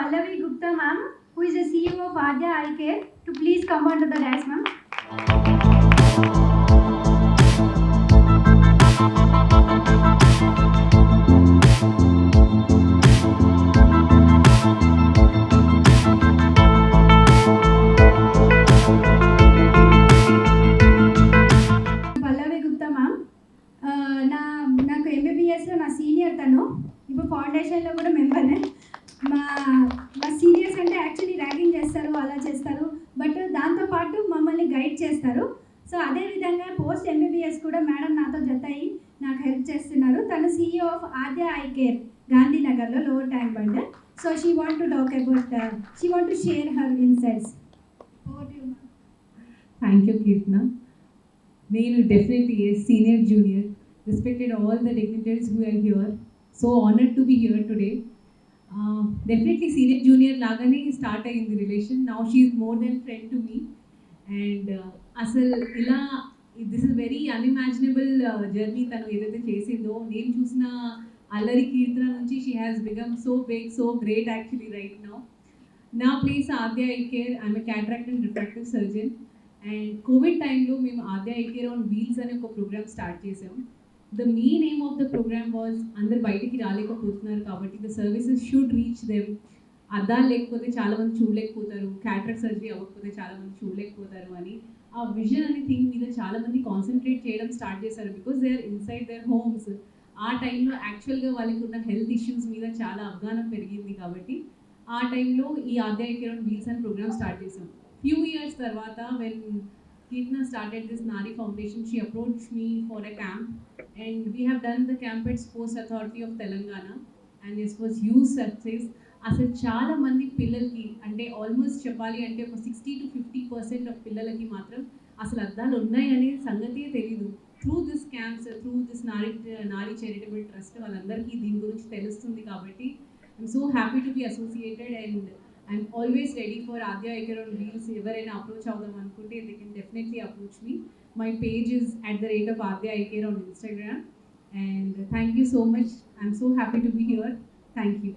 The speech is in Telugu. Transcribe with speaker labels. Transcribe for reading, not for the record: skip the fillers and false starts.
Speaker 1: Pallavi Gupta ma'am, who is the CEO of Adya Eye Care, to please come onto the dais, ma'am. Pallavi Gupta ma'am, నాకు ఎంబీబీఎస్లో నా సీనియర్ తను, ఇప్పుడు ఫౌండేషన్లో కూడా మెంబర్నే. మా మా సీనియర్స్ అంటే యాక్చువల్లీ ర్యాగింగ్ చేస్తారు, అలా చేస్తారు, బట్ దాంతోపాటు మమ్మల్ని గైడ్ చేస్తారు. సో అదేవిధంగా పోస్ట్ ఎంబీబీఎస్ కూడా మేడం నాతో జత అయ్యి నాకు హెల్ప్ చేస్తున్నారు. తను CEO of Aadya eye care, గాంధీనగర్లో, lower tank bund. So she want to talk about, she want to share her insights.
Speaker 2: Thank you, Kirtana. నేను definitely a senior junior, respected all the dignitaries who are here. So honored to be here today. Definitely senior junior లాగానే స్టార్ట్ అయ్యింది relation. Now she is more than friend to me. And అసలు ఇలా this is very unimaginable journey తను ఏదైతే చేసిందో. నేను చూసిన అల్లరి కీర్తన నుంచి she has become so big, so great actually right now. నా place Aadya eye care. I'm a cataract and refractive surgeon. And covid టైంలో మేము Aadya eye care on wheels అనే ఒక ప్రోగ్రామ్ స్టార్ట్ చేసాం. The main aim of the programme was, అందరు బయటికి రాలేకపోతున్నారు కాబట్టి the services should reach them. అద్దాలు లేకపోతే చాలామంది చూడలేకపోతారు, క్యాటరాక్ట్ సర్జరీ అవ్వకపోతే చాలామంది చూడలేకపోతారు అని ఆ విజన్ అనే థింగ్ మీద చాలామంది కాన్సన్ట్రేట్ చేయడం స్టార్ట్ చేశారు. Because they are inside their homes. ఆ టైంలో యాక్చువల్గా వాళ్ళకి ఉన్న హెల్త్ ఇష్యూస్ మీద చాలా అవగాహన పెరిగింది కాబట్టి ఆ టైంలో ఈ ఆద్య ఐ కేర్ ఆన్ వీల్స్ అనే ప్రోగ్రామ్ స్టార్ట్ చేసాం. Few years tarvata, when Kirtana started this Nari Foundation, she approached me for a camp, and we have done the camp at Sports Authority of Telangana, and this was huge success. అసలు చాలా మంది పిల్లలకి, అంటే ఆల్మోస్ట్ చెప్పాలి అంటే ఒక 60 to 50% ఆఫ్ పిల్లలకి మాత్రం అసలు అద్దాలు ఉన్నాయనే సంగతే తెలీదు. Through this camps, through this Nari charitable trust వాళ్ళందరికీ దీని గురించి తెలుస్తుంది కాబట్టి I'm so happy to be associated. And I'm always ready for Adya Eye Care on Wheels. ఎవరైనా అప్రోచ్ అవుదాం అనుకుంటే they can definitely approach me. My page is @Adya Eye Care on Instagram. And thank you so much. I'm so happy to be here. Thank you.